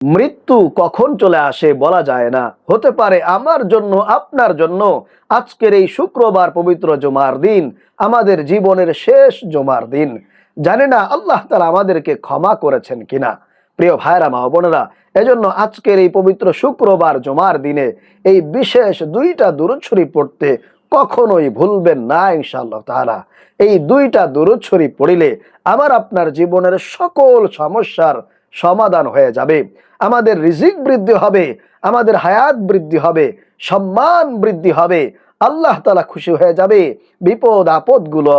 মৃত্যু কখন চলে আসে বলা যায় না। হতে পারে আমার জন্য, আপনার জন্য আজকের এই শুক্রবার পবিত্র জুমার দিন আমাদের জীবনের শেষ জুমার দিন। জানি না আল্লাহ তাআলা আমাদেরকে ক্ষমা করেছেন কিনা। প্রিয় ভাইরা মা বোনেরা, এজন্য আজকের এই পবিত্র শুক্রবার জুমার দিনে এই বিশেষ দুইটা দুরূদ শরীফ পড়তে কখনোই ভুলবেন না ইনশাআল্লাহ তাআলা। এই দুইটা দুরূদ শরীফ পড়িলে আমার আপনার জীবনের সকল সমস্যার সমাধান হয়ে যাবে। আমাদের রিজিক বৃদ্ধি হবে, আমাদের হায়াত বৃদ্ধি হবে, সম্মান বৃদ্ধি হবে, আল্লাহ তাআলা খুশি হয়ে যাবে, বিপদ আপদগুলো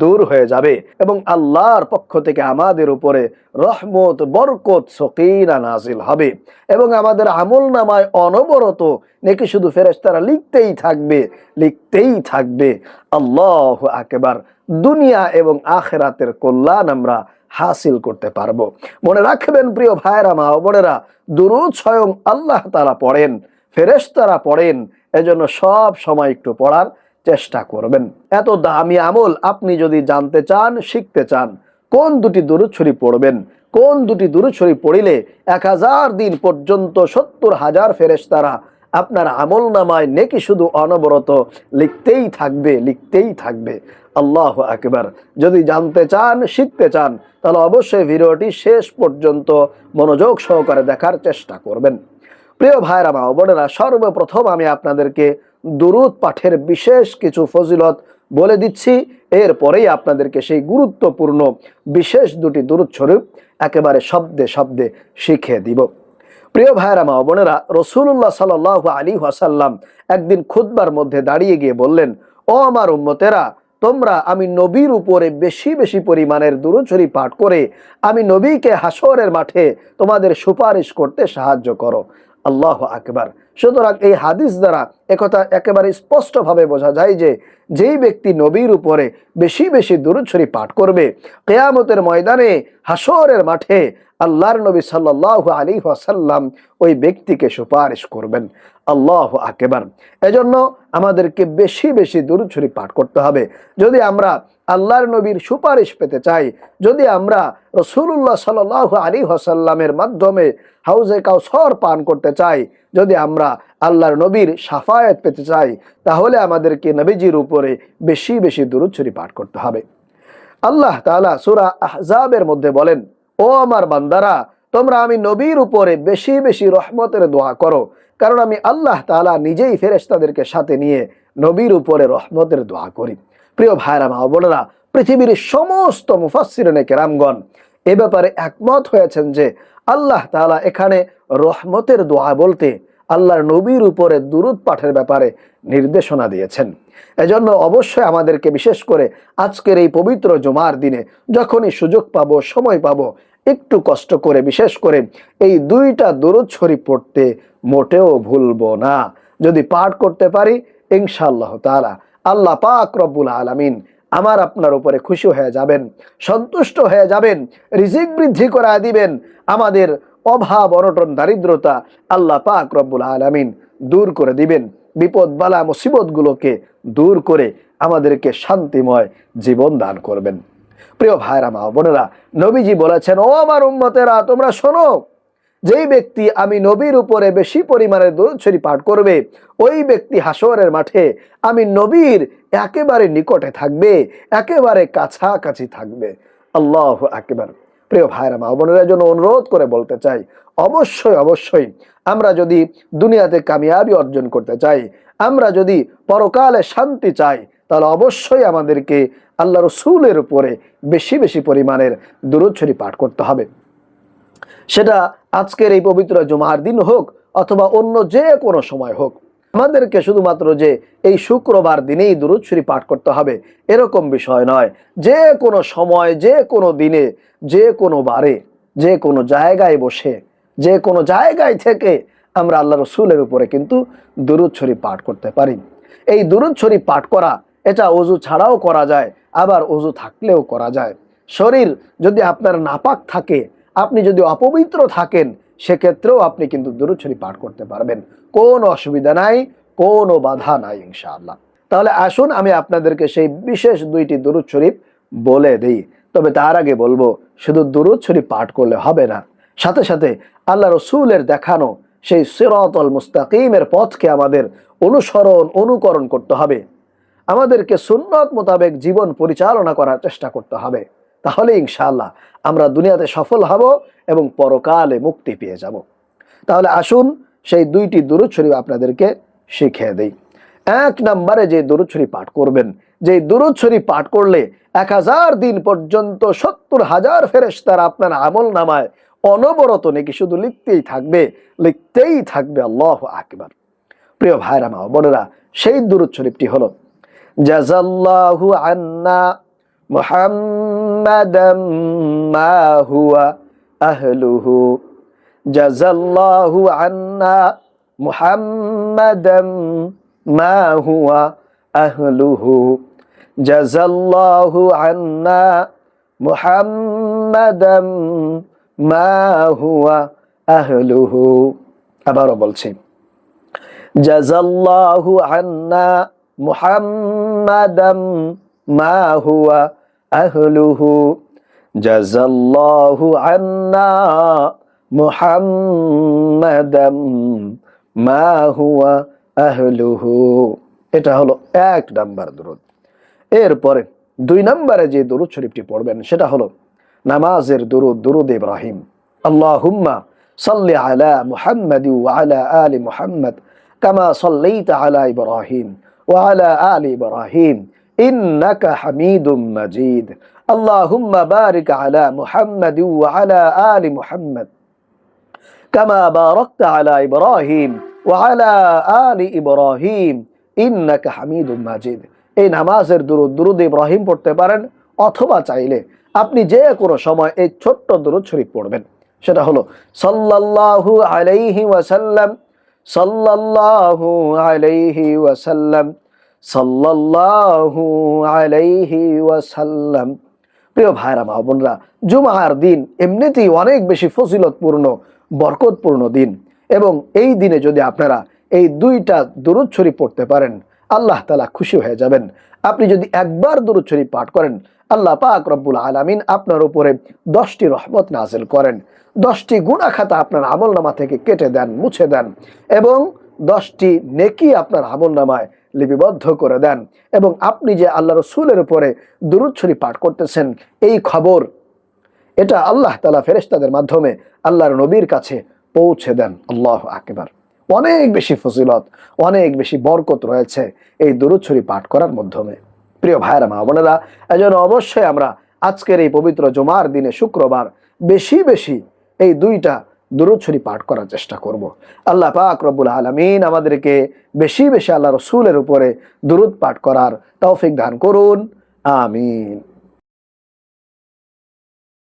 দূর হয়ে যাবে এবং আল্লাহর পক্ষ থেকে আমাদের উপরে রহমত, বরকত, সকিনা নাজিল হবে এবং আমাদের আমলনামায় অনবরত নেকি শুধু ফেরেশতারা লিখতেই থাকবে, লিখতেই থাকবে। আল্লাহু আকবার। দুনিয়া এবং আখিরাতের কল্যাণ আমরা হাসিল করতে পারবো। মনে রাখবেন প্রিয় ভাইরা মা বোনেরা, দুরূদ স্বয়ং আল্লাহ তাআলা পড়েন, ফেরেশতারা পড়েন। এজন্য সব সময় একটু পড়ার চেষ্টা করবেন। এত দামি আমল আপনি যদি জানতে চান, শিখতে চান, কোন দুটি দুরূদ শরীফ পড়বেন, কোন দুটি দুরূদ শরীফ পড়িলে 1000 দিন পর্যন্ত 70,000 ফেরেশতারা আপনার আমলনামায় নেকি শুধু অনবরত লিখতেই থাকবে, লিখতেই থাকবে। আল্লাহু আকবার। যদি জানতে চান, শিখতে চান, তাহলে অবশ্যই ভিডিওটি শেষ পর্যন্ত মনোযোগ সহকারে দেখার চেষ্টা করবেন। প্রিয় ভাইরা মা বোনেরা, সর্বপ্রথম আমি আপনাদেরকে দুরূদ পাঠের বিশেষ কিছু ফজিলত বলে দিচ্ছি, এরপরেই আপনাদেরকে সেই গুরুত্বপূর্ণ বিশেষ দুটি দুরূদ শরীফ একেবারে শব্দে শব্দে শিখিয়ে দিব। প্রিয় ভাইরা মা বোনেরা, রাসূলুল্লাহ সাল্লাল্লাহু আলাইহি ওয়াসাল্লাম একদিন খুতবার মধ্যে দাঁড়িয়ে গিয়ে বললেন, ও আমার উম্মতেরা, তোমরা আমি নবীর উপরে বেশি বেশি পরিমাণের দুরূদ শরীফ পাঠ করে আমি নবীকে হাসরের মাঠে তোমাদের সুপারিশ করতে সাহায্য করো। আল্লাহু আকবার। সুতরাং এই হাদিস দ্বারা একথা একেবারে স্পষ্টভাবে বোঝা যায় যে যেই ব্যক্তি নবীর উপরে বেশি বেশি দুরূদ শরীফ পাঠ করবে, কিয়ামতের ময়দানে হাসরের মাঠে আল্লাহর নবী সাল্লাল্লাহু আলাইহি ওয়াসাল্লাম ওই ব্যক্তিকে সুপারিশ করবেন। আল্লাহু আকবার। এজন্য আমাদেরকে বেশি বেশি দুরূদ শরীফ পাঠ করতে হবে। যদি আমরা আল্লাহর নবীর সুপারিশ পেতে চাই, যদি আমরা রাসূলুল্লাহ সাল্লাল্লাহু আলাইহি ওয়াসাল্লামের মাধ্যমে হাউজে কাউসার পান করতে চাই, যদি আমরা আল্লাহর নবীর শাফায়াত পেতে চাই, তাহলে আমাদেরকে নবীজির উপরে বেশি বেশি দুরূদ শরীফ পাঠ করতে হবে। আল্লাহ তাআলা সূরা আহজাবের মধ্যে বলেন, ও আমার বান্দারা, তোমরা আমি নবীর উপরে বেশি বেশি রহমতের দোয়া করো, কারণ আমি আল্লাহ তাআলা নিজেই ফেরেশতাদেরকে সাথে নিয়ে নবীর উপরে রহমতের দোয়া করি। প্রিয় ভাইরা মা বোনেরা, পৃথিবীর সমস্ত মুফাসসিরিনে কেরামগণ এ ব্যাপারে একমত হয়েছেন যে আল্লাহ তাআলা এখানে রহমতের দোয়া বলতে আল্লাহর নবীর উপরে দুরূদ পাঠের ব্যাপারে নির্দেশনা দিয়েছেন। এজন্য অবশ্যই আমাদেরকে বিশেষ করে আজকের এই পবিত্র জুমার দিনে যখনই সুযোগ পাবো, সময় পাবো, একটু কষ্ট করে বিশেষ করে এই দুইটা দুরূদ শরীফ পড়তে মোটেও ভুলবো না। যদি পাঠ করতে পারি ইনশাআল্লাহ তাআলা আল্লাহ পাক রব্বুল আলামিন আমার আপনার উপরে খুশি হয়ে যাবেন, সন্তুষ্ট হয়ে যাবেন, রিজিক বৃদ্ধি করে দিবেন। আমাদের অভাব, অনটন, দারিদ্রতা আল্লাহ পাক রব্বুল আলামিন দূর করে দিবেন। বিপদ বালা মুসিবতগুলোকে দূর করে আমাদেরকে শান্তিময় জীবন দান করবেন। প্রিয় ভাইরা মা বোনেরা, নবীজি বলেছেন, ও আমার উম্মতেরা, তোমরা শোনো, যেই ব্যক্তি আমি নবীর উপরে বেশি পরিমাণে দুরূদ শরীফ পাঠ করবে, ওই ব্যক্তি হাসরের মাঠে আমি নবীর একেবারে নিকটে থাকবে, একেবারে কাছাকাছি থাকবে। আল্লাহু আকবার। প্রিয় ভাইরা মা বোনেরা, জন্য অনুরোধ করে বলতে চাই, অবশ্যই অবশ্যই আমরা যদি দুনিয়াতে কামিয়াবি অর্জন করতে চাই, আমরা যদি পরকালে শান্তি চাই, তাহলে অবশ্যই আমাদেরকে আল্লাহ রাসূলের উপরে বেশি বেশি পরিমাণের দুরূদ শরীফ পাঠ করতে হবে। সেটা আজকের এই পবিত্র জুমার দিন হোক অথবা অন্য যে কোনো সময় হোক, আমাদেরকে শুধুমাত্র যে এই শুক্রবার দিনেই দুরূদ শরীফ পাঠ করতে হবে এরকম বিষয় নয়। যে কোনো সময়, যে কোনো দিনে, যে কোনো বারে, যে কোনো জায়গায় বসে, যে কোনো জায়গায় থেকে আমরা আল্লাহ রাসূলের উপরে কিন্তু দুরূদ শরীফ পাঠ করতে পারি। এই দুরূদ শরীফ পাঠ করা এটা ওযু ছাড়াও করা যায়, আবার ওযু থাকলেও করা যায়। শরীর যদি আপনার নাপাক থাকে, আপনি যদি অপবিত্র থাকেন, সেক্ষেত্রেও আপনি কিন্তু দুরূদ শরীফ পাঠ করতে পারবেন। কোনো অসুবিধা নাই, কোনো বাধা নাই ইনশাআল্লাহ। তাহলে আসুন আমি আপনাদেরকে সেই বিশেষ দুইটি দুরূদ শরীফ বলে দেই। তবে তার আগে বলবো, শুধু দুরূদ শরীফ পাঠ করলে হবে না, সাথে সাথে আল্লাহ রসুলের দেখানো সেই সিরাতুল মুস্তাকিমের পথকে আমাদের অনুকরণ করতে হবে। আমাদেরকে সুন্নত মোতাবেক জীবন পরিচালনা করার চেষ্টা করতে হবে। তাহলে ইনশাআল্লাহ আমরা দুনিয়াতে সফল হব এবং পরকালে মুক্তি পেয়ে যাব। তাহলে আসুন সেই দুইটি দুরূদ শরীফ আপনাদেরকে শিখিয়ে দেই। 1 নম্বরে যে দুরূদ শরীফ পাঠ করবেন, যে দুরূদ শরীফ পাঠ করলে 1000 দিন পর্যন্ত 70,000 ফেরেশতারা আপনার আমল নামায় অনবরত নেকি শুধু লিখতেই থাকবে। আল্লাহু আকবার। প্রিয় ভাইরা মা বোনেরা, সেই দুরূদ শরীফটি হলো জাযাল্লাহু আন্না মুহাম্মাদাম মা হুয়া আহলুহু, জাযাল্লাহু আন্না মুহাম্মাদাম মা হুয়া আহলুহু, জাযাল্লাহু আন্না মুহাম্মাদাম মা হুয়া আহলুহু। আবারও বলছি, জাযাল্লাহু আন্না মুহাম্মাদাম মা হুয়া আহলুহু, জাযাল্লাহু আন্না মুহাম্মাদাম মা হুয়া আহলুহু। এটা হলো 1 নাম্বার দুরূদ। এরপরে 2 নম্বরে যে দুরূদ শরীফটি পড়বেন সেটা হলো নামাজের দুরূদ, দুরূদ ইব্রাহিম। আল্লাহুম্মা সাল্লি আলা মুহাম্মাদি ওয়া আলা আলি মুহাম্মাদ কামা সাল্লাইতা আলা ইব্রাহিম ওয়া আলা আলি ইব্রাহিম ইন্নাকা হামিদুম মাজিদ। আল্লাহুম্মা বারিক আলা মুহাম্মাদি ওয়া আলা আলি মুহাম্মাদ কামা বারাকতা আলা ইব্রাহিম ওয়া আলা আলি ইব্রাহিম ইন্নাকা হামিদুম মাজিদ। এই নামাজের দুরূদ, দুরূদ ইব্রাহিম পড়তে পারেন, অথবা চাইলে আপনি যে কোনো সময় এই ছোট্ট দুরূদ শরীফ পড়বেন। সেটা হলো সাল্লাল্লাহু আলাইহি ওয়াসাল্লাম, সাল্লাল্লাহু আলাইহি ওয়াসাল্লাম, সাল্লাল্লাহু আলাইহি ওয়াসাল্লাম। প্রিয় ভাইরা মা বোনরা, জুমার দিন এমনিতেই অনেক বেশি ফজিলতপূর্ণ, বরকতপূর্ণ দিন, এবং এই দিনে যদি আপনারা এই 2টা দুরূদ শরীফ পড়তে পারেন, আল্লাহ তাআলা খুশি হয়ে যাবেন। আপনি যদি একবার দুরূদ শরীফ পাঠ করেন, আল্লাহ পাক রব্বুল আলামিন আপনার উপরে 10টি রহমত নাযিল করেন, 10টি গুনাহ খাতা আপনার আমলনামা থেকে কেটে দেন, মুছে দেন, এবং 10টি নেকি আপনার আমলনামায় লিপিবদ্ধ করে দেন। এবং আপনি যে আল্লাহ রসুলের উপরে দুরূদ শরীফ পাঠ করতেছেন, এই খবর এটা আল্লাহ তাআলা ফেরেশতাদের মাধ্যমে আল্লাহর নবীর কাছে পৌঁছে দেন। আল্লাহু আকবার। অনেক বেশি ফজিলত, অনেক বেশি বরকত রয়েছে এই দুরূদ শরীফ পাঠ করার মাধ্যমে। প্রিয় ভাইরা মা বোনেরা, এজন্য অবশ্যই আমরা আজকের এই পবিত্র জুমার দিনে, শুক্রবার, বেশি বেশি এই 2টা দুরূদ শরীফ পাঠ করার চেষ্টা করব। আল্লাহ পাক রব্বুল আলামিন আমাদেরকে বেশি বেশি আল্লাহ রসুলের উপরে দুরূদ পাঠ করার তৌফিক দান করুন। আমিন।